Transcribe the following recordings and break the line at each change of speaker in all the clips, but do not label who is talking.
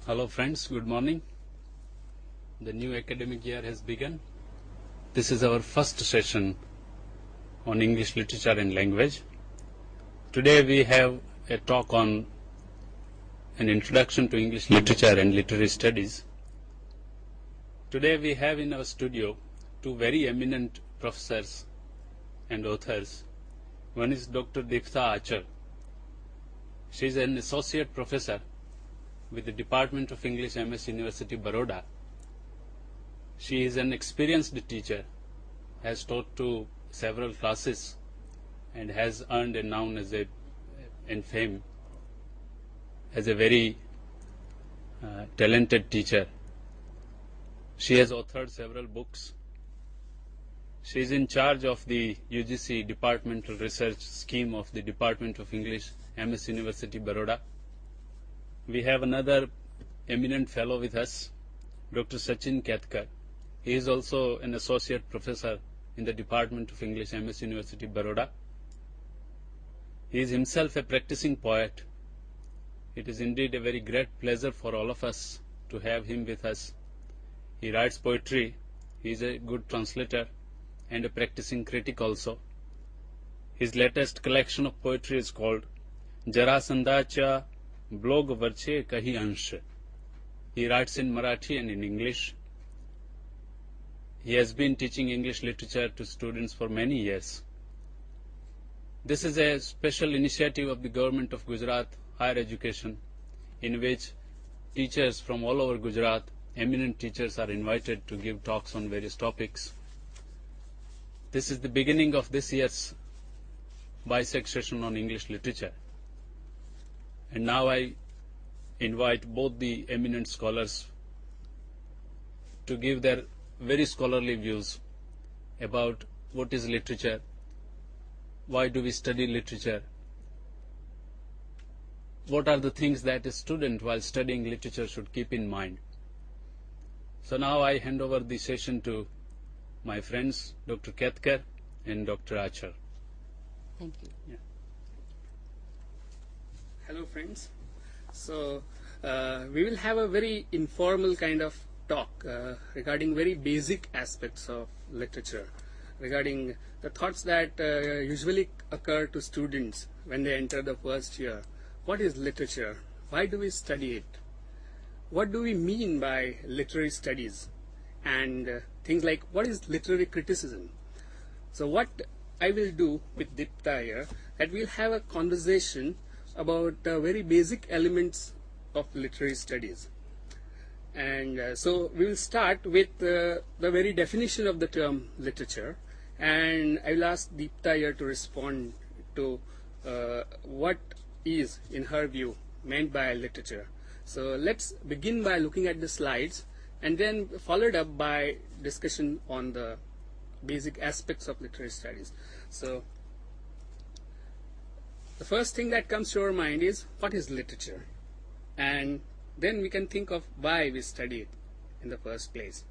Hello friends, good morning. The new academic year has begun. This is our first session on English literature and language. Today we have a talk on an introduction to English literature and literary studies. Today we have in our studio two very eminent professors and authors. One is Dr. Deeptha Achar. She is an associate professor with the Department of English, MS University, Baroda. She is an experienced teacher, has taught to several classes, and has earned a noun and fame as a very talented teacher. She has authored several books. She is in charge of the UGC Departmental Research Scheme of the Department of English, MS University, Baroda. We have another eminent fellow with us, Dr. Sachin Ketkar. He is also an associate professor in the Department of English, MS University, Baroda. He is himself a practicing poet. It is indeed a very great pleasure for all of us to have him with us. He writes poetry. He is a good translator and a practicing critic also. His latest collection of poetry is called Jarasandacha Blog Varche Kahi Ansh. He writes in Marathi and in English. He has been teaching English literature to students for many years. This is a special initiative of the Government of Gujarat Higher Education, in which teachers from all over Gujarat, eminent teachers, are invited to give talks on various topics. This is the beginning of this year's BISEC session on English literature. And now I invite both the eminent scholars to give their very scholarly views about what is literature, why do we study literature, what are the things that a student while studying literature should keep in mind. So now I hand over the session to my friends, Dr. Ketkar and Dr. Achar.
Thank you.
Yeah.
Hello friends. So we will have a very informal kind of talk regarding very basic aspects of literature, regarding the thoughts that usually occur to students when they enter the first year. What is literature? Why do we study it? What do we mean by literary studies? And things like what is literary criticism? So what I will do with Deeptha here, that we'll have a conversation about very basic elements of literary studies. And so we will start with the very definition of the term literature, and I will ask Deeptha here to respond to what is, in her view, meant by literature. So let's begin by looking at the slides, and then followed up by discussion on the basic aspects of literary studies. So the first thing that comes to our mind is what is literature, and then we can think of why we study it in the first place.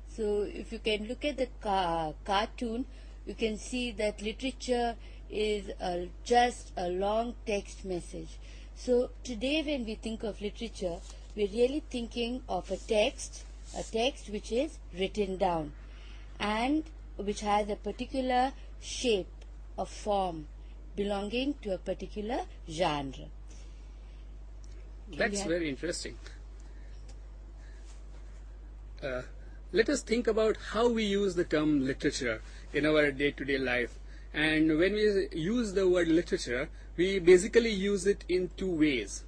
So if you can look at the cartoon, you can see that literature is just a long text message. So today when we think of literature, we're really thinking of a text which is written down and which has a particular shape, a form, belonging to a particular genre.
That's very interesting. Let us think about how we use the term literature in our day-to-day life. And when we use the word literature, we basically use it in two ways.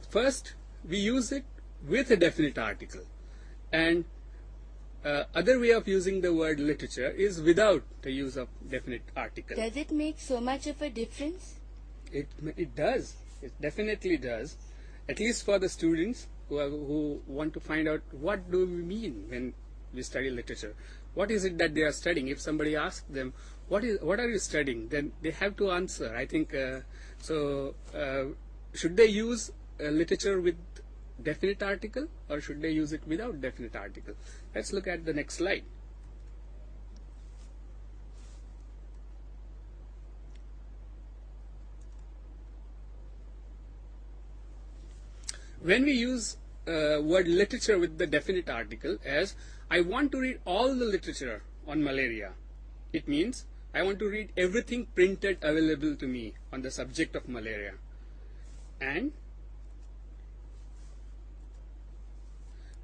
First, we use it with a definite article, and other way of using the word literature is without the use of definite article.
Does it make so much of a difference?
It does. It definitely does. At least for the students who want to find out what do we mean when we study literature. What is it that they are studying? If somebody asks them, what are you studying? Then they have to answer. I think should they use literature with definite article, or should they use it without definite article? Let's look at the next slide. when we use word literature with the definite article as I want to read all the literature on malaria, it means I want to read everything printed available to me on the subject of malaria. And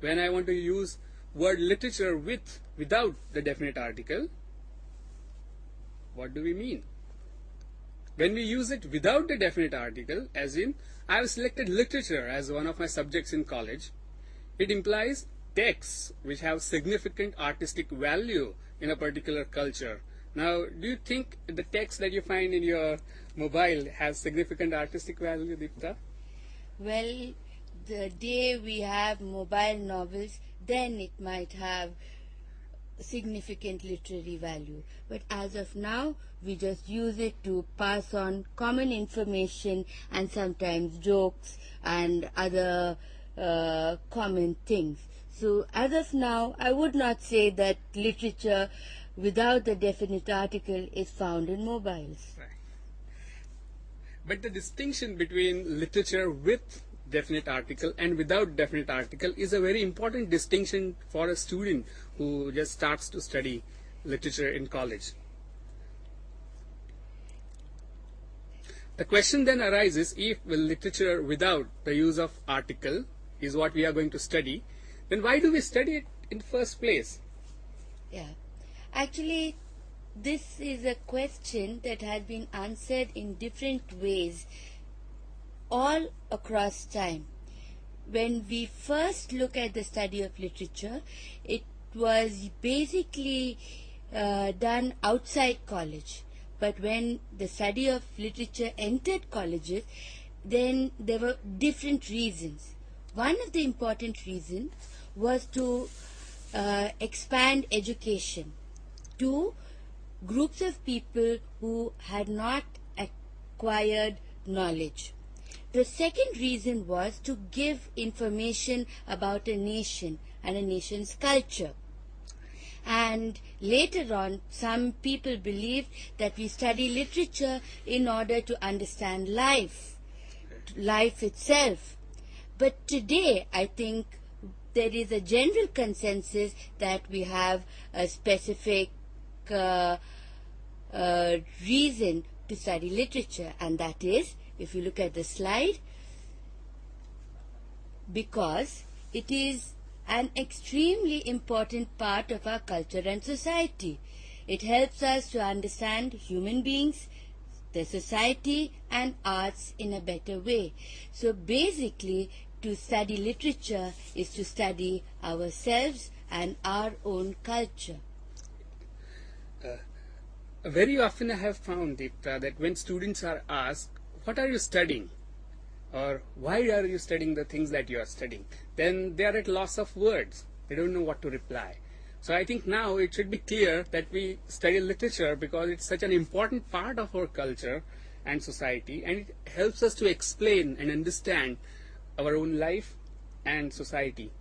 when I want to use word literature without the definite article, what do we mean? When we use it without the definite article, as in I have selected literature as one of my subjects in college, it implies texts which have significant artistic value in a particular culture. Now, do you think the text that you find in your mobile has significant artistic value, Deeptha?
Well, the day we have mobile novels, then it might have significant literary value. But as of now, we just use it to pass on common information and sometimes jokes and other common things. So as of now, I would not say that literature without the definite article is found in mobiles.
Right. But the distinction between literature with definite article and without definite article is a very important distinction for a student who just starts to study literature in college. The question then arises, if literature without the use of article is what we are going to study, then why do we study it in the first place?
Yeah. Actually, this is a question that has been answered in different ways all across time. When we first look at the study of literature, it was basically done outside college. But when the study of literature entered colleges, then there were different reasons. One of the important reasons was to expand education to groups of people who had not acquired knowledge. The second reason was to give information about a nation and a nation's culture. And later on, some people believed that we study literature in order to understand life itself. But today, I think there is a general consensus that we have a specific reason to study literature, and that is, if you look at the slide, because it is an extremely important part of our culture and society. It helps us to understand human beings, the society and arts in a better way. So basically, to study literature is to study ourselves and our own culture.
Very often I have found, Deeptha, that when students are asked, what are you studying? Or why are you studying the things that you are studying? Then they are at loss of words. They don't know what to reply. So I think now it should be clear that we study literature because it's such an important part of our culture and society, and it helps us to explain and understand our own life and society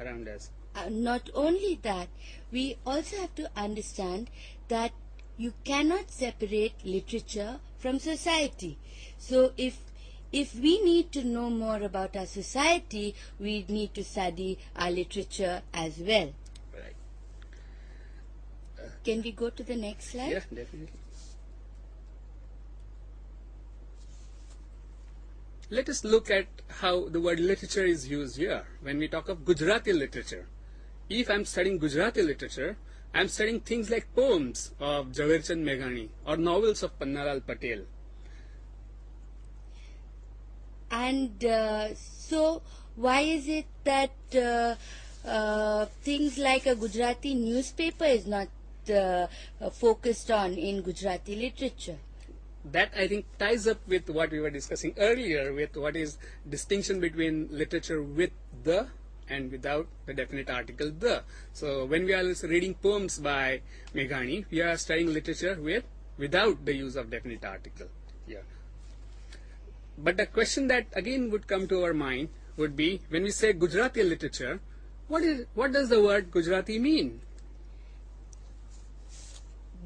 around us.
Not only that, we also have to understand that you cannot separate literature from society. So if we need to know more about our society, we need to study our literature as well.
Right.
Can we go to the next slide?
Yeah, definitely. Let us look at how the word literature is used here. When we talk of Gujarati literature, if I am studying Gujarati literature, I am studying things like poems of Jhaverchand Meghani or novels of Pannalal Patel.
And so why is it that things like a Gujarati newspaper is not focused on in Gujarati literature?
That, I think, ties up with what we were discussing earlier, with what is distinction between literature with the and without the definite article the. So when we are reading poems by Meghani, we are studying literature without the use of definite article here. But the question that again would come to our mind would be, when we say Gujarati literature, what does the word Gujarati mean?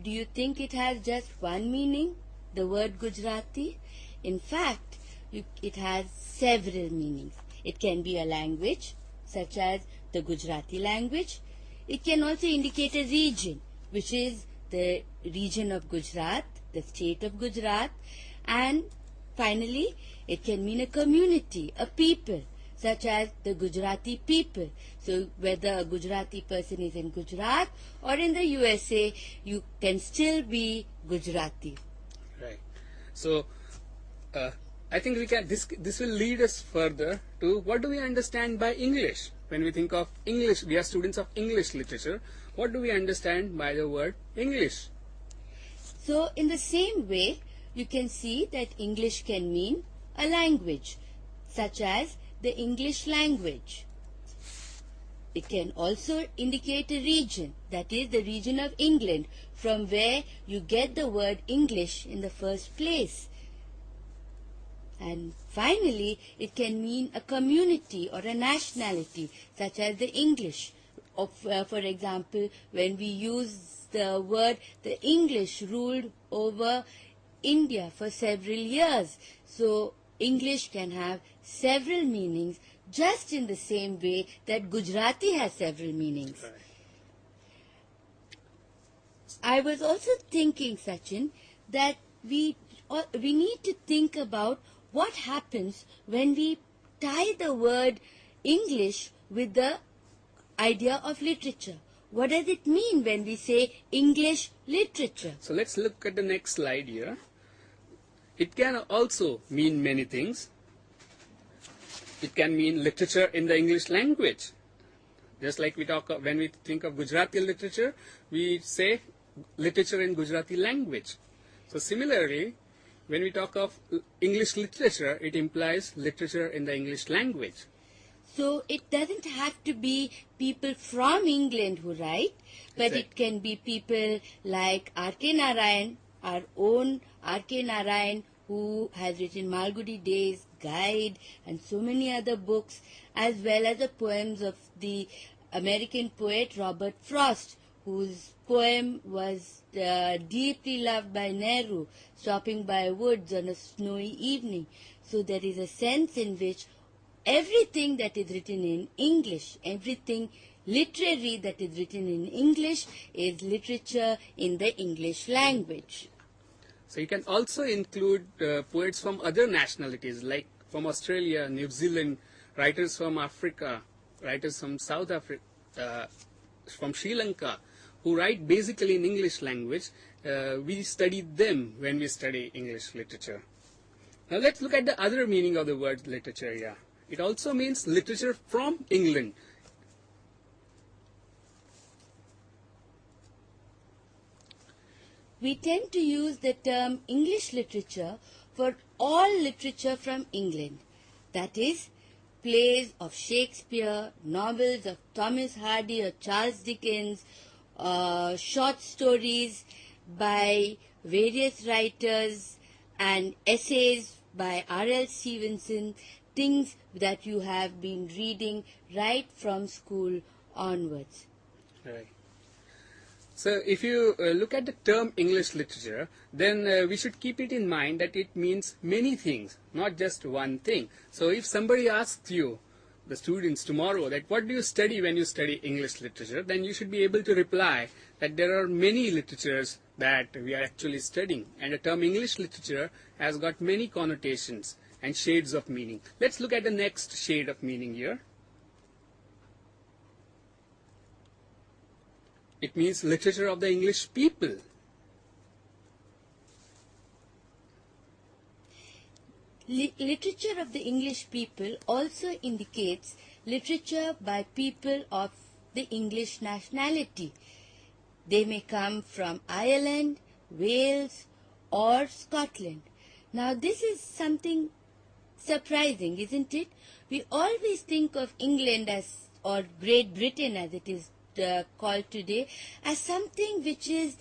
Do you think it has just one meaning, the word Gujarati? In fact, it has several meanings. It can be a language, such as the Gujarati language. It can also indicate a region, which is the region of Gujarat, the state of Gujarat. And finally, it can mean a community, a people, such as the Gujarati people. So whether a Gujarati person is in Gujarat or in the USA, you can still be Gujarati.
Right. So I think we can. This will lead us further to what do we understand by English when we think of English. We are students of English literature. What do we understand by the word English?
So in the same way, you can see that English can mean a language, such as the English language. It can also indicate a region, that is the region of England, from where you get the word English in the first place. And finally, it can mean a community or a nationality, such as the English. For example, when we use the word, the English ruled over India for several years. So English can have several meanings, just in the same way that Gujarati has several meanings.
Right.
I was also thinking, Sachin, that we need to think about what happens when we tie the word English with the idea of literature. What does it mean when we say English literature?
So let's look at the next slide here. It can also mean many things. It can mean literature in the English language. Just like when we think of Gujarati literature, we say literature in Gujarati language. So similarly, when we talk of English literature, it implies literature in the English language.
So it doesn't have to be people from England who write, but it can be people like R.K. Narayan, our own R.K. Narayan, who has written Malgudi Days, Guide, and so many other books, as well as the poems of the American poet Robert Frost, whose poem was deeply loved by Nehru, stopping by woods on a snowy evening. So there is a sense in which everything that is written in English, everything literary that is written in English is literature in the English language.
So you can also include poets from other nationalities, like from Australia, New Zealand, writers from Africa, writers from South Africa, from Sri Lanka, who write basically in English language. We study them when we study English literature. Now let's look at the other meaning of the word literature here. It also means literature from England.
We tend to use the term English literature for all literature from England. That is, plays of Shakespeare, novels of Thomas Hardy or Charles Dickens, short stories by various writers, and essays by R.L. Stevenson, things that you have been reading right from school onwards.
Right. So if you look at the term English literature, then we should keep it in mind that it means many things, not just one thing. So if somebody asks you, the students tomorrow, that what do you study when you study English literature, then you should be able to reply that there are many literatures that we are actually studying. And the term English literature has got many connotations and shades of meaning. Let's look at the next shade of meaning here. It means literature of the English people.
Literature of the English people also indicates literature by people of the English nationality. They may come from Ireland, Wales, or Scotland. Now this is something surprising, isn't it? We always think of England as, or Great Britain as it is called today, as something which is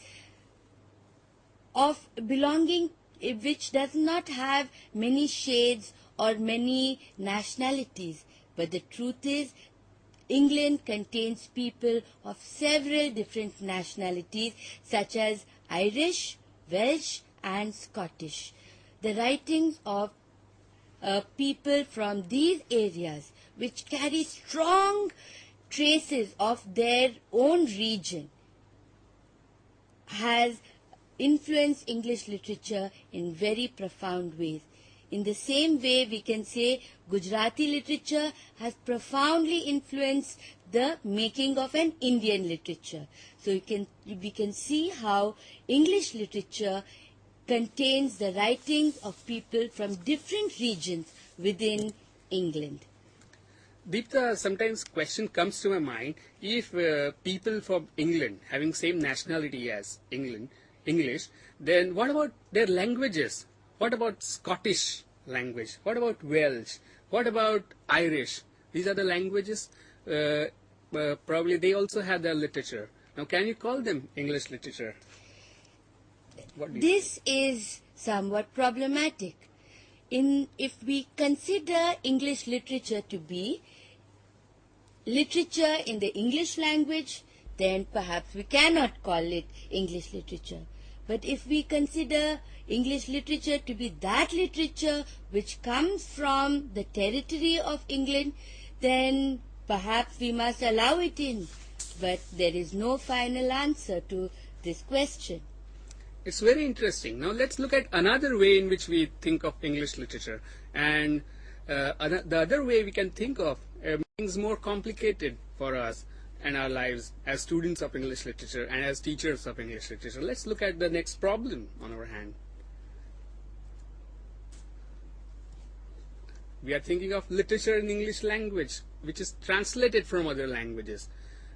of belonging, which does not have many shades or many nationalities. But the truth is, England contains people of several different nationalities, such as Irish, Welsh, and Scottish. The writings of people from these areas which carry strong traces of their own region has influenced English literature in very profound ways. In the same way, we can say Gujarati literature has profoundly influenced the making of an Indian literature. So we can see how English literature contains the writings of people from different regions within England.
Deeptha, sometimes question comes to my mind, if people from England having same nationality as English, then what about their languages? What about Scottish language? What about Welsh? What about Irish? These are the languages. Probably they also have their literature. Now, can you call them English literature?
This is somewhat problematic. If we consider English literature to be literature in the English language, then perhaps we cannot call it English literature. But if we consider English literature to be that literature which comes from the territory of England, then perhaps we must allow it in. But there is no final answer to this question.
It's very interesting. Now let's look at another way in which we think of English literature. And the other way we can think of things more complicated for us and our lives as students of English literature and as teachers of English literature. Let's look at the next problem on our hand. We are thinking of literature in English language, which is translated from other languages.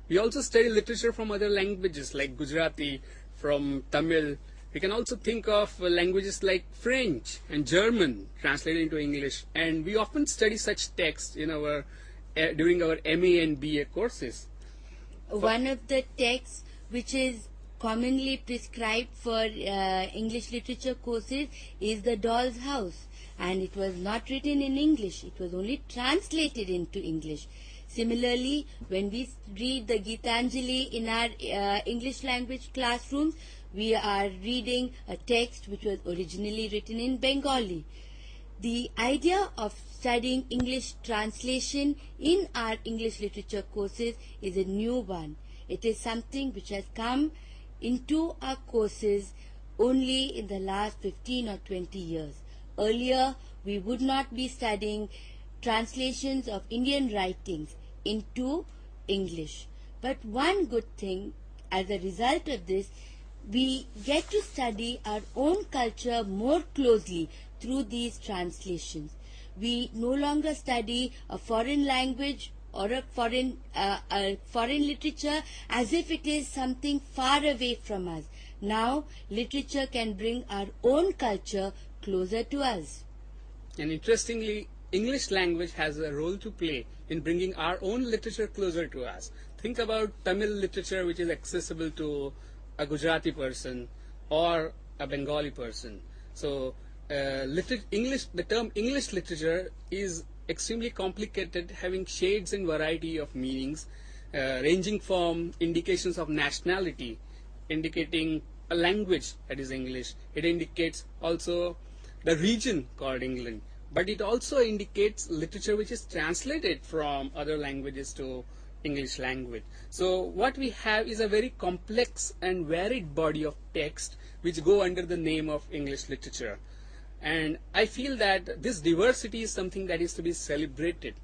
We also study literature from other languages like Gujarati, from Tamil. We can also think of languages like French and German translated into English. And we often study such texts in during our MA and BA courses.
One of the texts which is commonly prescribed for English literature courses is The Doll's House, and it was not written in English, it was only translated into English. Similarly, when we read the Gitanjali in our English language classrooms, we are reading a text which was originally written in Bengali. The idea of studying English translation in our English literature courses is a new one. It is something which has come into our courses only in the last 15 or 20 years. Earlier, we would not be studying translations of Indian writings into English. But one good thing as a result of this, we get to study our own culture more closely through these translations. We no longer study a foreign language or a foreign literature as if it is something far away from us. Now, literature can bring our own culture closer to us.
And interestingly, English language has a role to play in bringing our own literature closer to us. Think about Tamil literature, which is accessible to a Gujarati person or a Bengali person. So the term English literature is extremely complicated, having shades and variety of meanings, ranging from indications of nationality, indicating a language that is English. It indicates also the region called England, but it also indicates literature which is translated from other languages to English language. So what we have is a very complex and varied body of text which go under the name of English literature. And I feel that this diversity is something that is to be celebrated.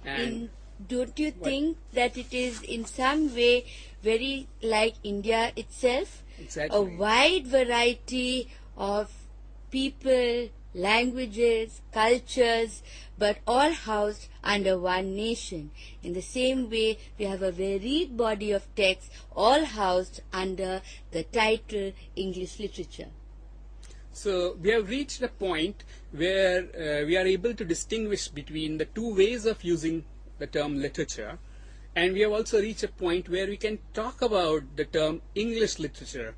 And
don't you think that it is in some way very like India itself?
Exactly.
A wide variety of people, languages, cultures, but all housed under one nation. In the same way, we have a varied body of texts, all housed under the title English literature.
So we have reached a point where we are able to distinguish between the two ways of using the term literature, and we have also reached a point where we can talk about the term English literature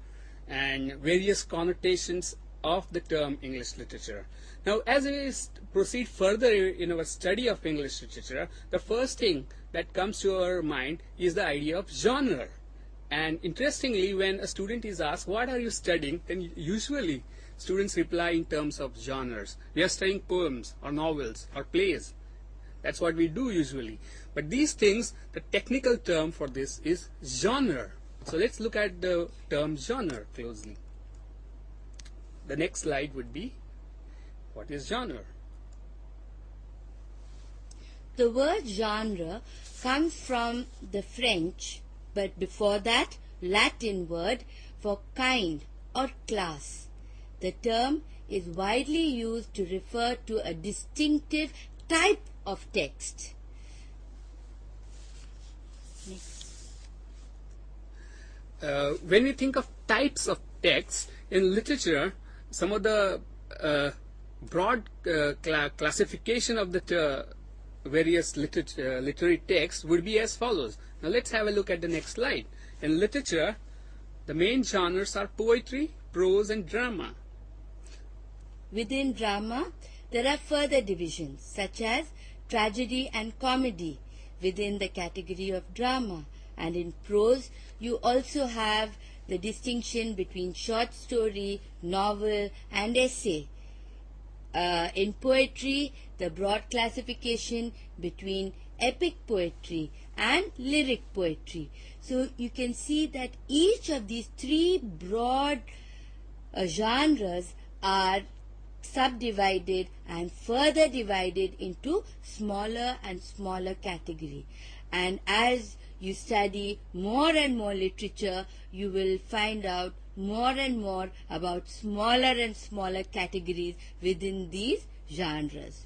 and various connotations of the term English literature. Now, as we proceed further in our study of English literature, the first thing that comes to our mind is the idea of genre. And interestingly, when a student is asked, what are you studying? Then usually students reply in terms of genres. We are studying poems or novels or plays. That's what we do usually. But these things, the technical term for this is genre. So let's look at the term genre closely. The next slide would be, what is genre?
The word genre comes from the French, but before that, Latin word for kind or class. The term is widely used to refer to a distinctive type of text. Next.
When we think of types of texts in literature, some of the broad classification of the various literary texts would be as follows. Now let's have a look at the next slide. In literature, the main genres are poetry, prose, and drama.
Within drama, there are further divisions such as tragedy and comedy within the category of drama, and in prose you also have the distinction between short story, novel, and essay. In poetry, the broad classification between epic poetry and lyric poetry. So you can see that each of these three broad genres are subdivided and further divided into smaller and smaller category. And as you study more and more literature, you will find out more and more about smaller and smaller categories within these genres.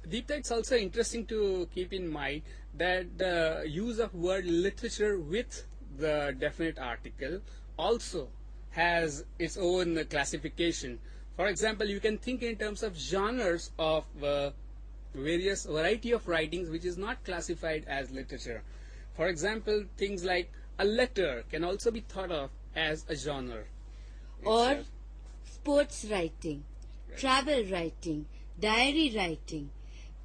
Deeptha, it's also interesting to keep in mind that the use of word literature with the definite article also has its own classification. For example, you can think in terms of genres of various variety of writings which is not classified as literature. For example, things like a letter can also be thought of as a genre.
Or sports writing, travel writing, diary writing.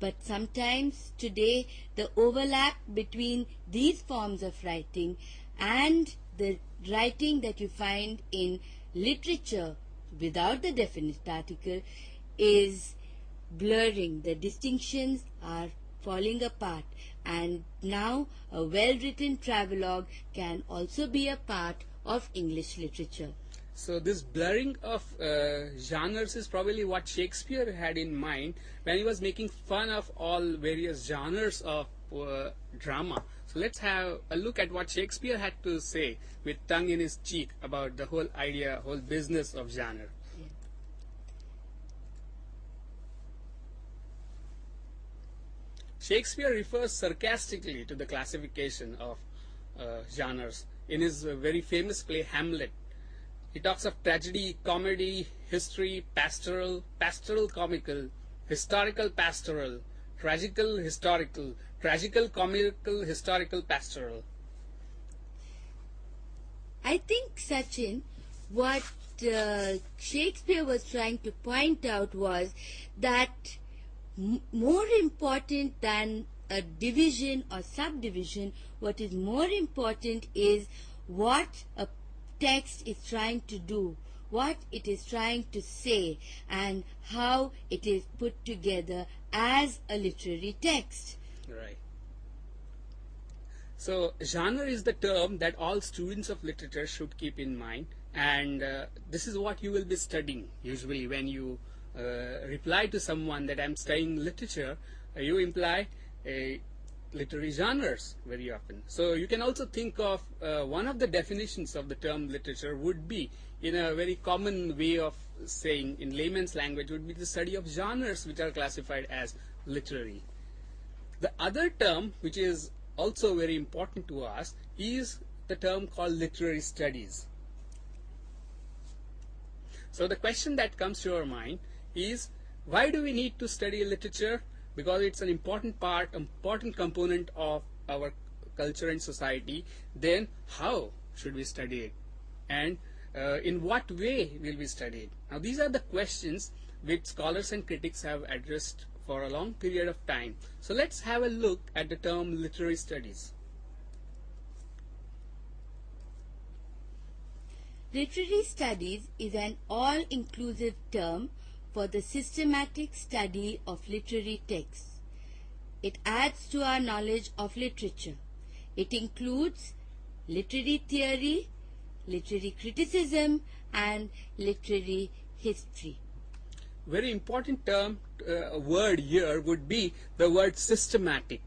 But sometimes today the overlap between these forms of writing and the writing that you find in literature without the definite article is blurring. The distinctions are falling apart, and now a well-written travelogue can also be a part of English literature.
So this blurring of genres is probably what Shakespeare had in mind when he was making fun of all various genres of drama. So let's have a look at what Shakespeare had to say with tongue in his cheek about the whole idea, whole business of genre.
Yeah.
Shakespeare refers sarcastically to the classification of genres in his very famous play Hamlet. He talks of tragedy, comedy, history, pastoral, pastoral comical, historical pastoral, tragical historical, tragical comical historical pastoral.
I think, Sachin, what Shakespeare was trying to point out was that more important than a division or subdivision, what is more important is what a text is trying to do, what it is trying to say, and how it is put together as a literary text.
Right. So genre is the term that all students of literature should keep in mind, and this is what you will be studying usually when you reply to someone that I'm studying literature. You imply literary genres very often. So you can also think of one of the definitions of the term literature would be, in a very common way of saying in layman's language, would be the study of genres which are classified as literary. The other term which is also very important to us is the term called literary studies. So the question that comes to our mind is, why do we need to study literature? Because it's an important part, important component of our culture and society. Then how should we study it? And in what way will we study it? Now these are the questions which scholars and critics have addressed for a long period of time. So let's have a look at the term literary studies.
Literary studies is an all-inclusive term for the systematic study of literary texts. It adds to our knowledge of literature. It includes literary theory, literary criticism, and literary history.
Very important word here would be the word systematic.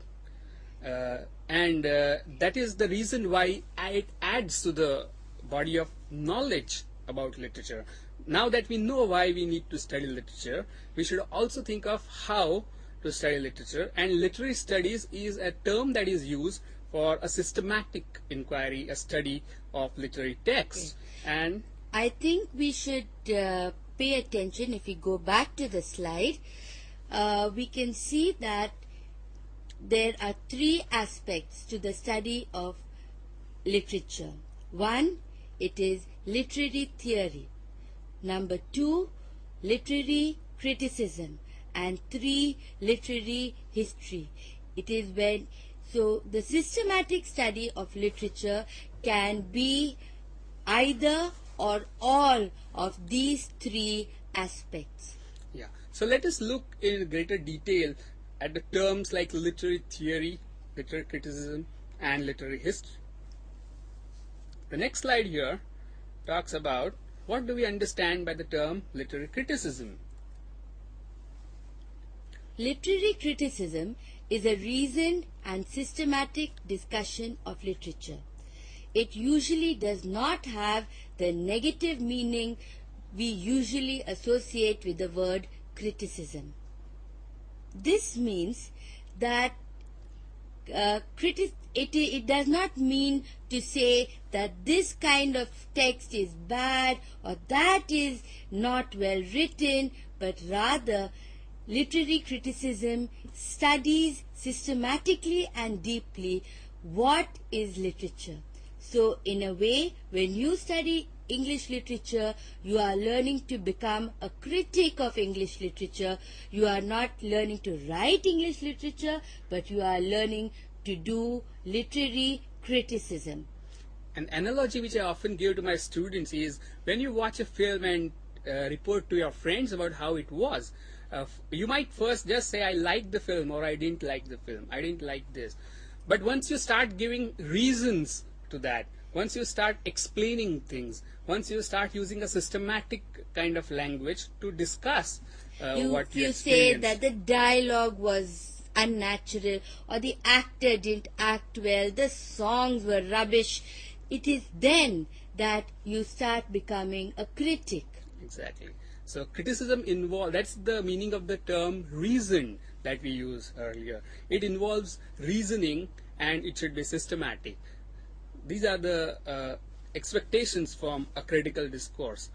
And that is the reason why it adds to the body of knowledge about literature. Now that we know why we need to study literature, we should also think of how to study literature, and literary studies is a term that is used for a systematic inquiry, a study of literary texts.
Okay.
And
I think we should pay attention. If we go back to the slide, we can see that there are three aspects to the study of literature. One, it is literary theory. Number two, literary criticism. And three, literary history. It is when, so the systematic study of literature can be either or all of these three aspects.
yeah, so let us look in greater detail at the terms like literary theory, literary criticism, and literary history. The next slide here talks about what do we understand by the term literary criticism.
Literary criticism is a reasoned and systematic discussion of literature. It usually does not have the negative meaning we usually associate with the word criticism. This means that it does not mean to say that this kind of text is bad or that is not well written, but rather literary criticism studies systematically and deeply what is literature. So in a way, when you study English literature, you are learning to become a critic of English literature. You are not learning to write English literature, but you are learning to do literary criticism.
An analogy which I often give to my students is when you watch a film and report to your friends about how it was, you might first just say, I liked the film, or I didn't like the film, I didn't like this. But once you start giving reasons to that, once you start explaining things, once you start using a systematic kind of language to discuss what you
say that the dialogue was unnatural, or the actor didn't act well, the songs were rubbish, it is then that you start becoming a critic.
Exactly. So criticism involves, that's the meaning of the term reason that we used earlier. It involves reasoning and it should be systematic. These are the expectations from a critical discourse.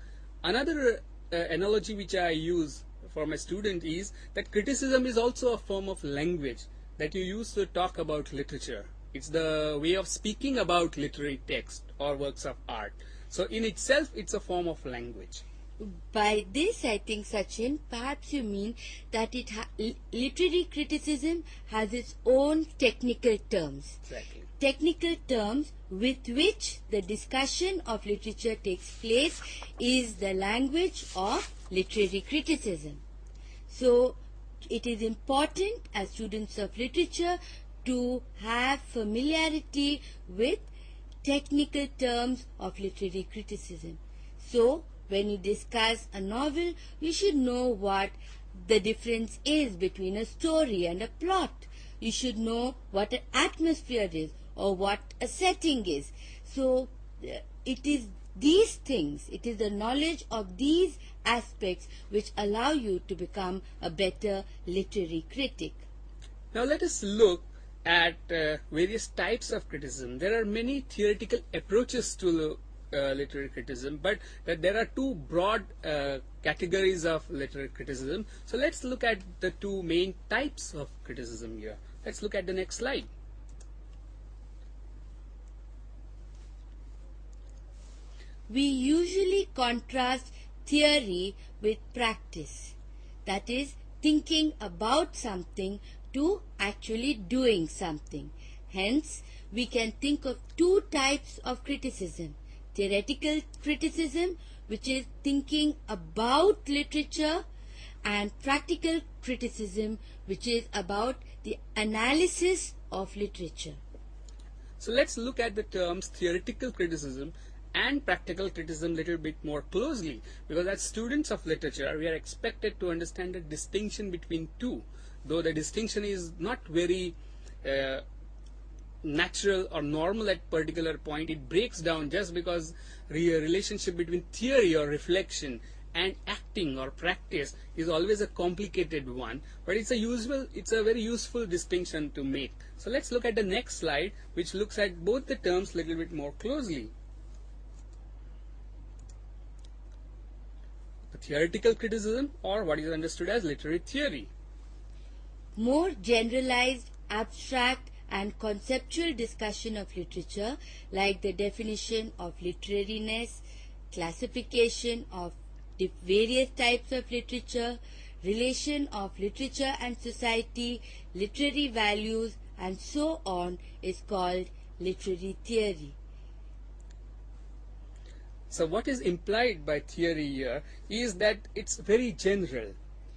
Another analogy which I use for my student is that criticism is also a form of language that you use to talk about literature. It's the way of speaking about literary text or works of art. So in itself, it's a form of language.
By this, I think, Sachin, perhaps you mean that literary criticism has its own technical terms.
Exactly.
Technical terms with which the discussion of literature takes place is the language of literary criticism. So, it is important as students of literature to have familiarity with technical terms of literary criticism. So, when you discuss a novel, you should know what the difference is between a story and a plot. You should know what an atmosphere is or what a setting is. So it is these things, it is the knowledge of these aspects which allow you to become a better literary critic.
Now let us look at various types of criticism. There are many theoretical approaches to literary criticism, but there are two broad categories of literary criticism. So let's look at the two main types of criticism here. Let's look at the next slide.
We usually contrast theory with practice, that is, thinking about something to actually doing something. Hence, we can think of two types of criticism, theoretical criticism, which is thinking about literature, and practical criticism, which is about the analysis of literature.
So let's look at the terms theoretical criticism and practical criticism a little bit more closely, because as students of literature we are expected to understand the distinction between two, though the distinction is not very natural or normal at particular point. It breaks down just because relationship between theory or reflection and acting or practice is always a complicated one, but it's a very useful distinction to make. So let's look at the next slide, which looks at both the terms a little bit more closely. The theoretical criticism, or what is understood as literary theory.
More generalized, abstract and conceptual discussion of literature, like the definition of literariness, classification of the various types of literature, relation of literature and society, literary values, and so on, is called literary theory.
So what is implied by theory here is that it's very general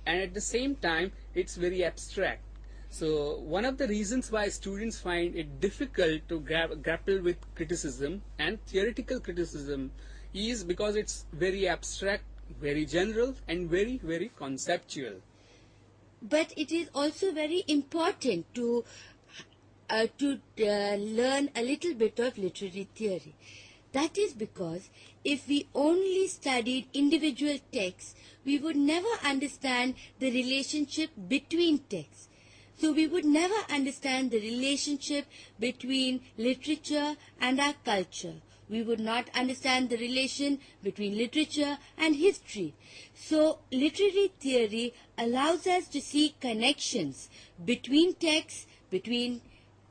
and at the same time it's very abstract. So one of the reasons why students find it difficult to grapple with criticism and theoretical criticism is because it's very abstract, very general and very, very conceptual.
But it is also very important to learn a little bit of literary theory. That is because if we only studied individual texts, we would never understand the relationship between texts. So we would never understand the relationship between literature and our culture. We would not understand the relation between literature and history. So literary theory allows us to see connections between texts, between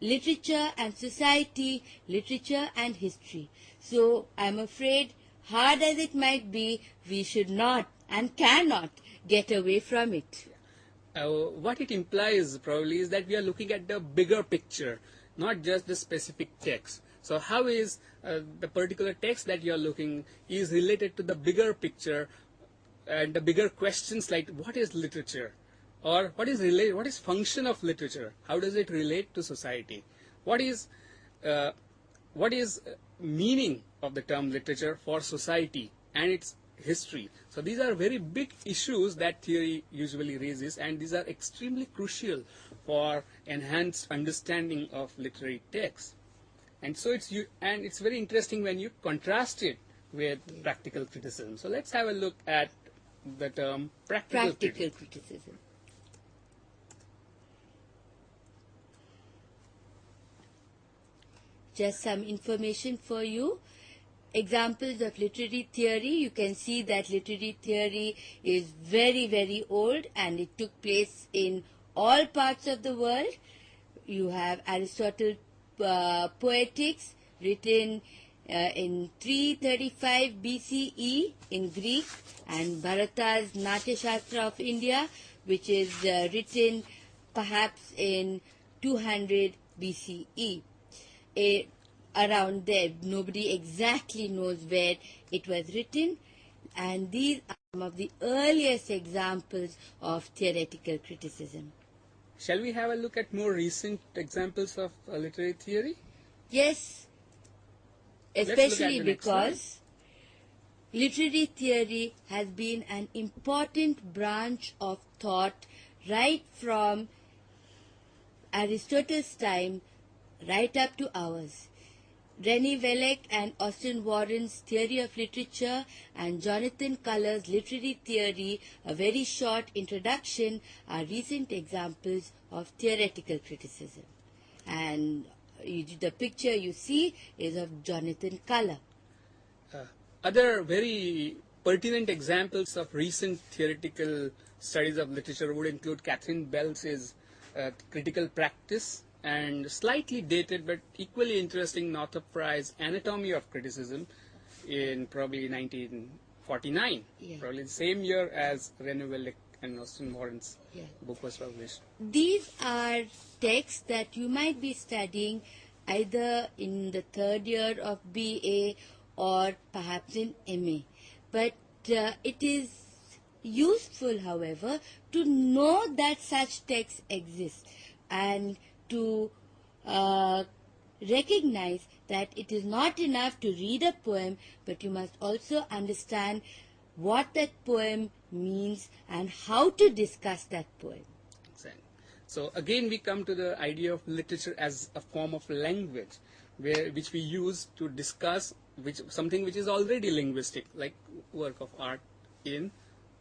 literature and society, literature and history. So I'm afraid, hard as it might be, we should not and cannot get away from it.
What it implies probably is that we are looking at the bigger picture, not just the specific text. So how is the particular text that you are looking is related to the bigger picture and the bigger questions like what is literature, or what is function of literature, how does it relate to society, what is meaning of the term literature for society and its history. So these are very big issues that theory usually raises, and these are extremely crucial for enhanced understanding of literary texts. And so it's very interesting when you contrast it with practical criticism. So let's have a look at the term practical
criticism. Just some information for you. Examples of literary theory. You can see that literary theory is very, very old and it took place in all parts of the world. You have Aristotle Poetics, written in 335 BCE in Greek, and Bharata's Natya Shastra of India, which is written perhaps in 200 BCE. Around there, nobody exactly knows where it was written, and these are some of the earliest examples of theoretical criticism.
Shall we have a look at more recent examples of literary theory?
Yes, especially because literary theory has been an important branch of thought right from Aristotle's time right up to ours. Rennie Welleck and Austin Warren's Theory of Literature and Jonathan Culler's Literary Theory, a very short introduction, are recent examples of theoretical criticism. And the picture you see is of Jonathan Culler.
Other very pertinent examples of recent theoretical studies of literature would include Catherine Bell's Critical Practice, and slightly dated but equally interesting Northrop Frye's Anatomy of Criticism in probably 1949, probably the same year as Rennie Welleck and Austin Warren's book was published.
These are texts that you might be studying either in the third year of BA or perhaps in MA. But it is useful, however, to know that such texts exist and to recognize that it is not enough to read a poem, but you must also understand what that poem means and how to discuss that poem.
Exactly. So again, we come to the idea of literature as a form of language, which we use to discuss something which is already linguistic, like work of art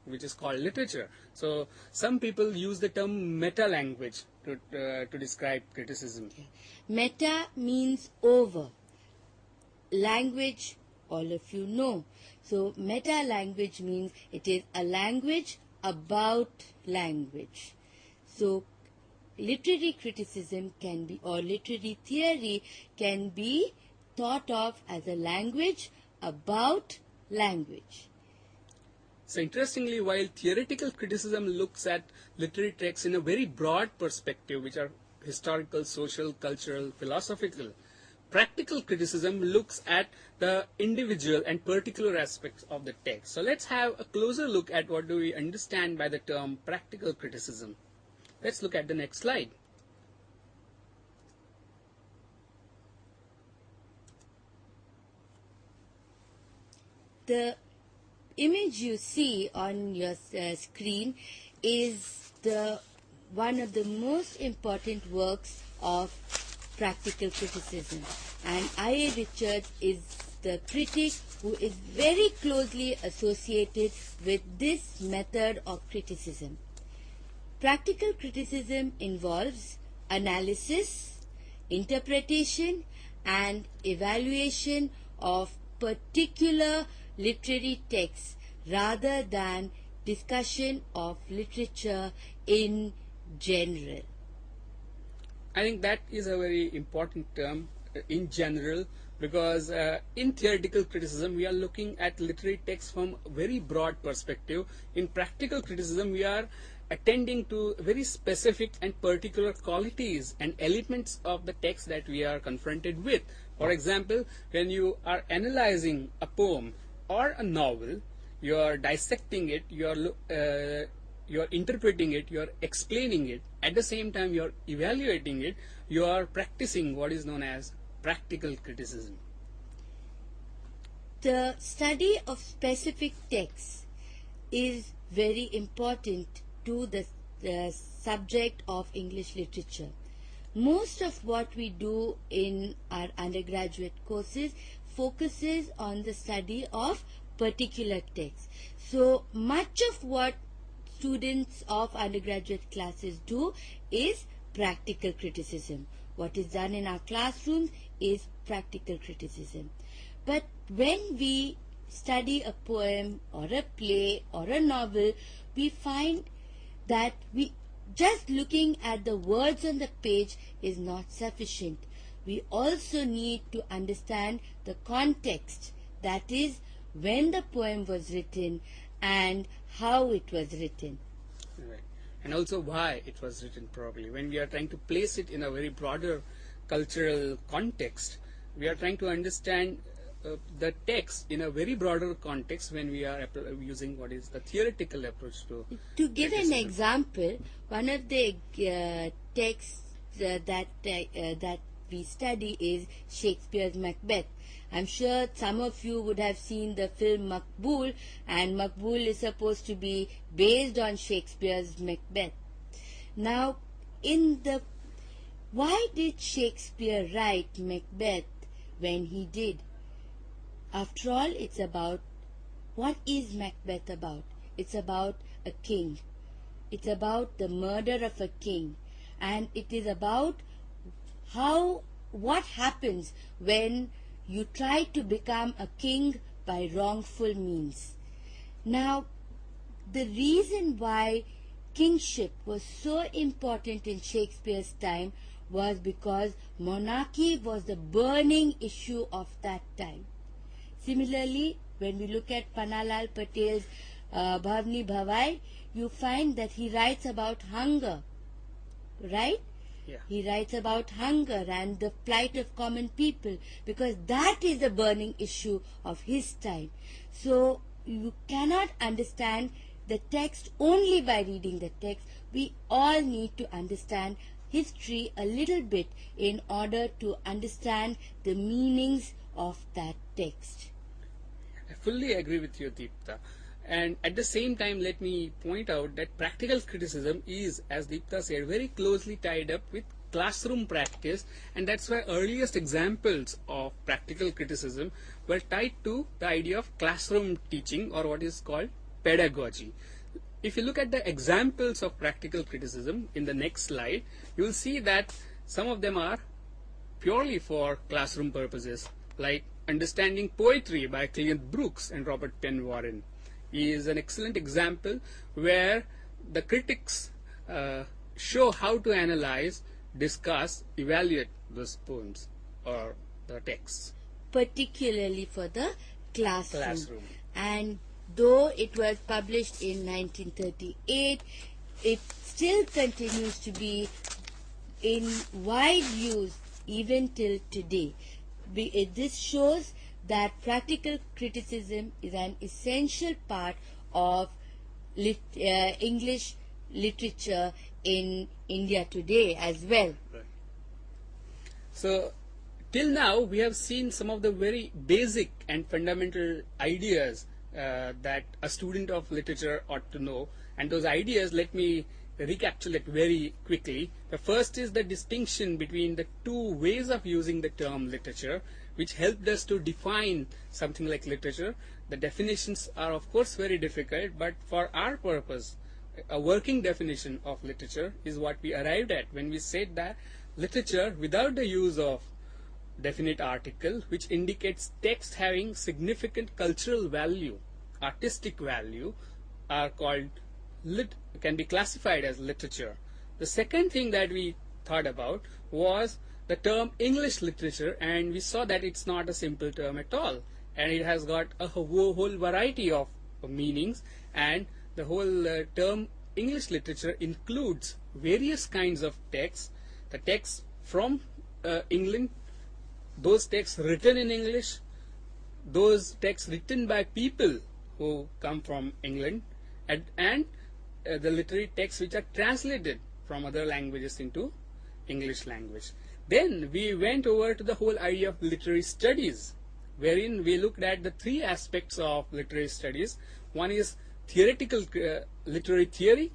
which is called literature. So some people use the term meta language to describe criticism.
Meta means over. Language, all of you know. So meta language means it is a language about language. So literary criticism can be, or literary theory can be thought of as a language about language.
So interestingly, while theoretical criticism looks at literary texts in a very broad perspective, which are historical, social, cultural, philosophical, practical criticism looks at the individual and particular aspects of the text. So let's have a closer look at what do we understand by the term practical criticism. Let's look at the next slide.
The image you see on your screen is one of the most important works of practical criticism, and I.A. Richards is the critic who is very closely associated with this method of criticism. Practical criticism involves analysis, interpretation, and evaluation of particular literary texts rather than discussion of literature in general.
I think that is a very important term, in general, because in theoretical criticism we are looking at literary texts from a very broad perspective. In practical criticism we are attending to very specific and particular qualities and elements of the text that we are confronted with. For example, when you are analyzing a poem or a novel, you are dissecting it, you are interpreting it, you are explaining it. At the same time, you are evaluating it. You are practicing what is known as practical criticism.
The study of specific texts is very important to the subject of English literature. Most of what we do in our undergraduate courses focuses on the study of particular texts. So much of what students of undergraduate classes do is practical criticism. What is done in our classrooms is practical criticism. But when we study a poem or a play or a novel, we find that just looking at the words on the page is not sufficient. We also need to understand the context, that is, when the poem was written and how it was written.
Right. And also why it was written probably. When we are trying to place it in a very broader cultural context, we are trying to understand the text in a very broader context when we are using what is the theoretical approach
to give an example. One of the texts that we study is Shakespeare's Macbeth. I'm sure some of you would have seen the film Makbul, and Makbul is supposed to be based on Shakespeare's Macbeth. Now, why did Shakespeare write Macbeth when he did? After all, it's about, what is Macbeth about? It's about a king. It's about the murder of a king. And it is about what happens when you try to become a king by wrongful means. Now, the reason why kingship was so important in Shakespeare's time was because monarchy was the burning issue of that time. Similarly, when we look at Pannalal Patel's Bhavni Bhavai, you find that he writes about hunger, right?
Yeah.
He writes about hunger and the plight of common people, because that is a burning issue of his time. So you cannot understand the text only by reading the text. We all need to understand history a little bit in order to understand the meanings of that text.
I fully agree with you, Deeptha. And at the same time, let me point out that practical criticism is, as Deeptha said, very closely tied up with classroom practice, and that's why earliest examples of practical criticism were tied to the idea of classroom teaching, or what is called pedagogy. If you look at the examples of practical criticism in the next slide, you will see that some of them are purely for classroom purposes, like Understanding Poetry by Cleant Brooks and Robert Penn Warren is an excellent example where the critics show how to analyze, discuss, evaluate those poems or the texts.
Particularly for the classroom.
Classroom.
And though it was published in 1938, it still continues to be in wide use even till today. This shows that practical criticism is an essential part of English literature in India today as well.
Right. So, till now, we have seen some of the very basic and fundamental ideas that a student of literature ought to know. And those ideas, let me recapitulate very quickly. The first is the distinction between the two ways of using the term literature, which helped us to define something like literature. The definitions are, of course, very difficult, but for our purpose, a working definition of literature is what we arrived at when we said that literature, without the use of definite article, which indicates text having significant cultural value, artistic value, are called can be classified as literature. The second thing that we thought about was the term English literature, and we saw that it's not a simple term at all, and it has got a whole variety of meanings, and the whole term English literature includes various kinds of texts, the texts from England, those texts written in English, those texts written by people who come from England, and the literary texts which are translated from other languages into English language. Then we went over to the whole idea of literary studies, wherein we looked at the three aspects of literary studies. One is theoretical literary theory,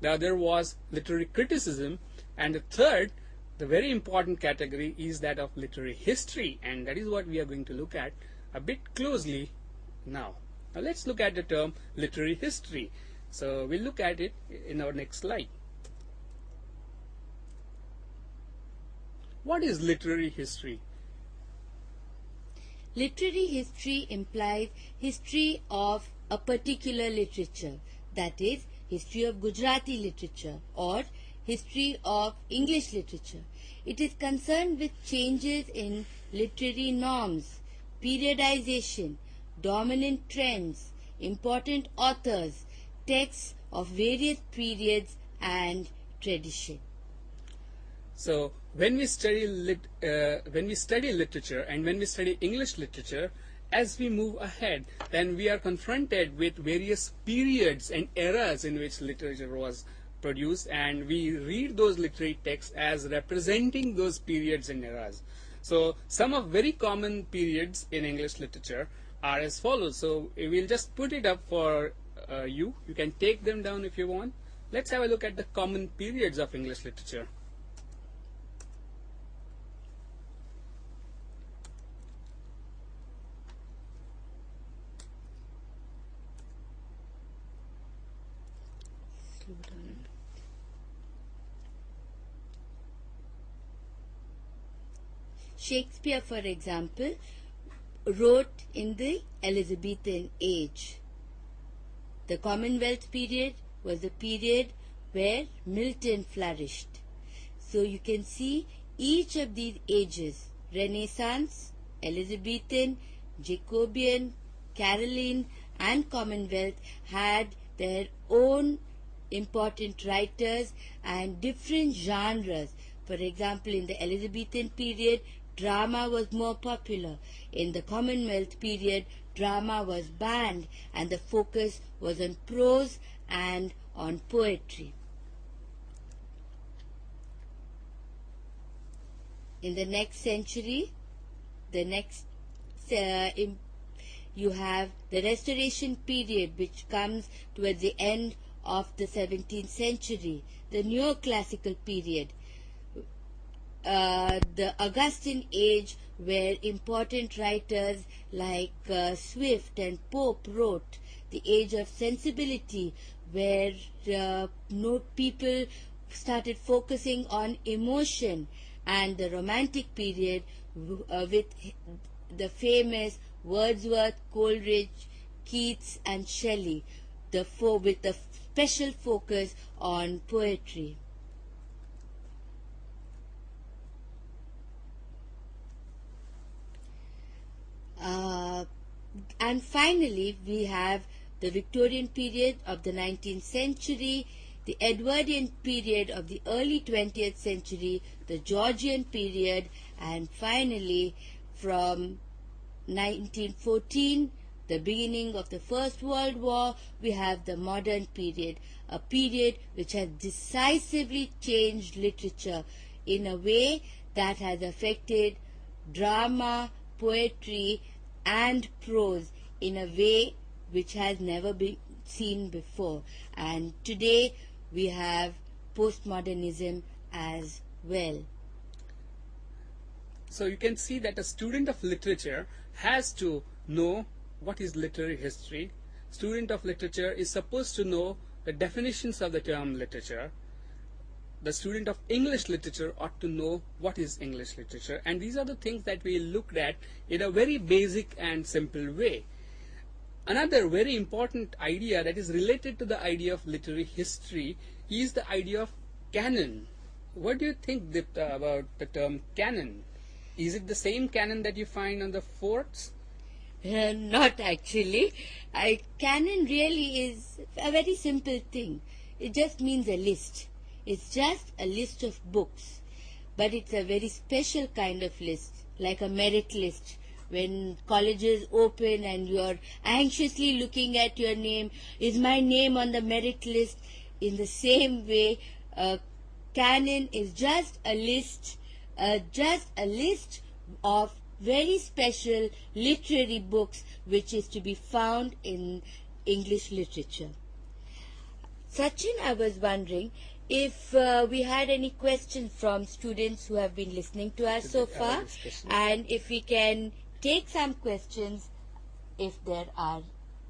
the other was literary criticism, and the third, the very important category, is that of literary history, and that is what we are going to look at a bit closely now. Now let's look at the term literary history. So we'll look at it in our next slide. What is literary history?
Literary history implies history of a particular literature, that is, history of Gujarati literature or history of English literature. It is concerned with changes in literary norms, periodization, dominant trends, important authors, texts of various periods and tradition.
So when we study literature and when we study English literature, as we move ahead, then we are confronted with various periods and eras in which literature was produced, and we read those literary texts as representing those periods and eras. So some of very common periods in English literature are as follows. So we'll just put it up for you. You can take them down if you want. Let's have a look at the common periods of English literature.
Shakespeare, for example, wrote in the Elizabethan age. The Commonwealth period was the period where Milton flourished. So you can see each of these ages, Renaissance, Elizabethan, Jacobean, Caroline and Commonwealth, had their own important writers and different genres. For example, in the Elizabethan period, drama was more popular. In the Commonwealth period, drama was banned and the focus was on prose and on poetry. In the next century, you have the Restoration period, which comes towards the end of the 17th century, the Neoclassical period, the Augustan age, where important writers like Swift and Pope wrote, the age of sensibility, where people started focusing on emotion, and the Romantic period with the famous Wordsworth, Coleridge, Keats and Shelley, with the special focus on poetry. And finally, we have the Victorian period of the 19th century, the Edwardian period of the early 20th century, the Georgian period, and finally from 1914, the beginning of the First World War, we have the modern period, a period which has decisively changed literature in a way that has affected drama, poetry and prose in a way which has never been seen before. And today we have postmodernism as well.
So you can see that a student of literature has to know what is literary history. Student of literature is supposed to know the definitions of the term literature. The student of English literature ought to know what is English literature, and these are the things that we looked at in a very basic and simple way. Another very important idea that is related to the idea of literary history is the idea of canon. What do you think, Deeptha, about the term canon? Is it the same canon that you find on the forts?
Not actually. Canon really is a very simple thing. It just means a list. It's just a list of books. But it's a very special kind of list, like a merit list. When colleges open and you're anxiously looking at your name, is my name on the merit list? In the same way, canon is just a list of very special literary books which is to be found in English literature. Sachin, I was wondering if we had any questions from students who have been listening to us so far, and if we can take some questions if there are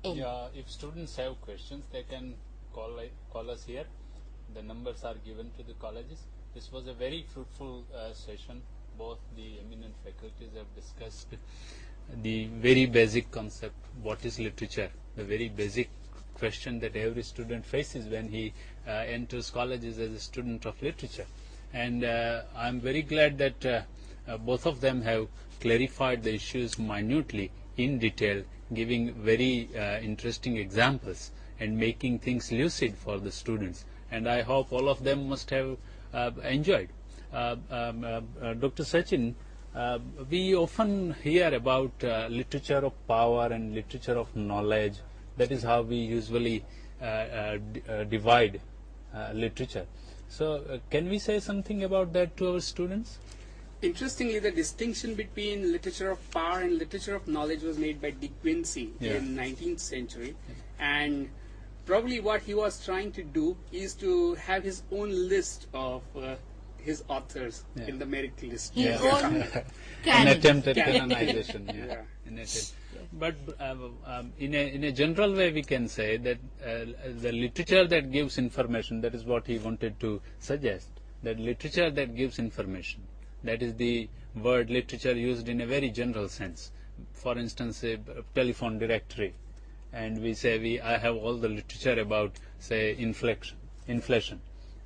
any.
Yeah, if students have questions, they can call us here. The numbers are given to the colleges. This was a very fruitful session. Both the eminent faculties have discussed the very basic concept, what is literature, the very basic question that every student faces when he enters colleges as a student of literature. And I'm very glad that both of them have clarified the issues minutely, in detail, giving very interesting examples and making things lucid for the students. And I hope all of them must have enjoyed. Dr. Sachin, we often hear about literature of power and literature of knowledge. That is how we usually divide literature. So can we say something about that to our students?
Interestingly, the distinction between literature of power and literature of knowledge was made by De Quincey in 19th century. And probably what he was trying to do is to have his own list of his authors in the merit list.
His own
An attempt at
Canon.
canonization. But in a general way, we can say that the literature that gives information, that is what he wanted to suggest, that literature that gives information, that is the word literature used in a very general sense. For instance, a telephone directory, and we say I have all the literature about, say, inflation,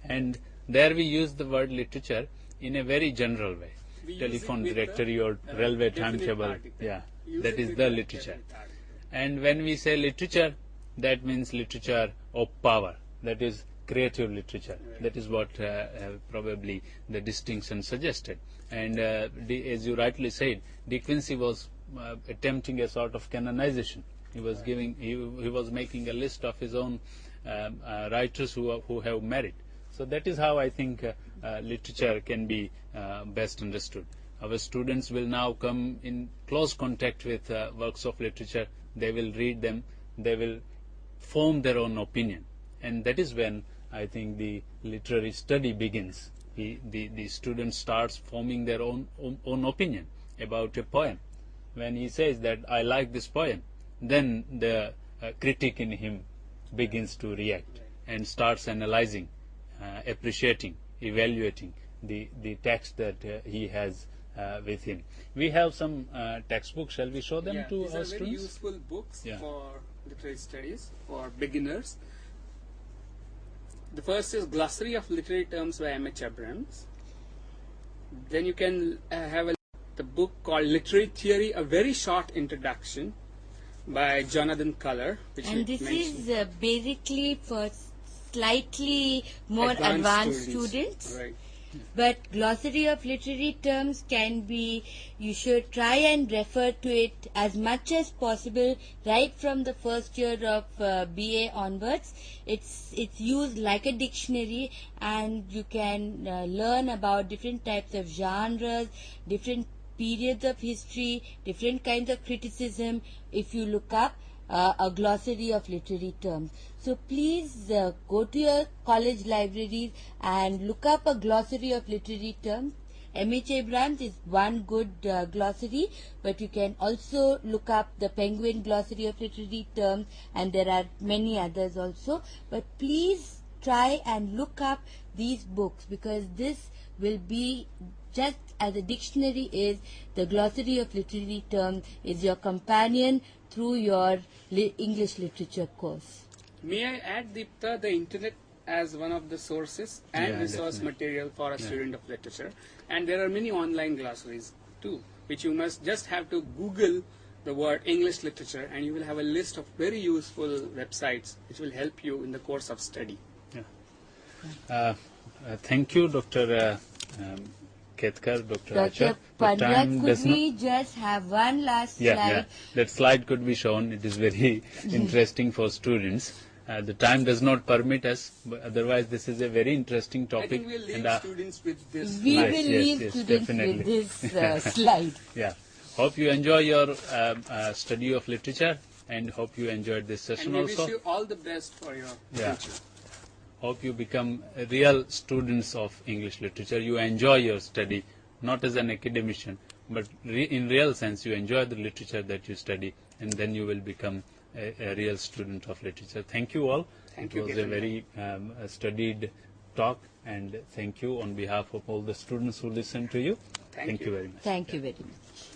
and there we use the word literature in a very general way. Telephone directory or railway timetable, that is the literature. And when we say literature, that means literature of power, that is creative literature. That is what probably the distinction suggested. And as you rightly said, De Quincey was attempting a sort of canonization. He was giving, he was making a list of his own writers who have merit. So that is how I think literature can be best understood. Our students will now come in close contact with works of literature. They will read them. They will form their own opinion. And that is when I think the literary study begins. The student starts forming their own opinion about a poem. When he says that I like this poem, then the critic in him begins to react and starts analyzing, appreciating, evaluating the text that he has with him. We have some textbooks. Shall we show them to
these
our
are very
students?
useful books for literary studies for beginners. The first is Glossary of Literary Terms by M.H. Abrams. Then you can have the book called Literary Theory, a very short introduction by Jonathan Culler.
And this is basically for slightly more advanced students.
Right.
But Glossary of Literary Terms can be, you should try and refer to it as much as possible right from the first year of BA onwards. It's used like a dictionary, and you can learn about different types of genres, different periods of history, different kinds of criticism if you look up a glossary of literary terms. So please go to your college libraries and look up a glossary of literary terms. M.H. Abrams is one good glossary, but you can also look up the Penguin Glossary of Literary Terms, and there are many others also. But please try and look up these books, because this will be just as a dictionary is, the Glossary of Literary Terms is your companion through your English literature course.
May I add, Deeptha, the internet as one of the sources and resource material for a student of literature. And there are many online glossaries too, which you must just have to Google the word English literature, and you will have a list of very useful websites which will help you in the course of study.
Thank you, Dr. Ketkar, Dr. Achar.
Pandya, could we just have one last slide?
Yeah, that slide could be shown. It is very interesting for students. The time does not permit us, but otherwise this is a very interesting topic.
I think we'll leave students with this.
We will leave students with this slide.
Yeah. Hope you enjoy your study of literature, and hope you enjoyed this session
and we
also.
wish you all the best for your future.
Hope you become real students of English literature. You enjoy your study, not as an academician, but in real sense you enjoy the literature that you study, and then you will become a real student of literature. Thank you all.
Thank you.
It was a very studied talk, and thank you on behalf of all the students who listened to you. Thank you very much.
Thank you very much.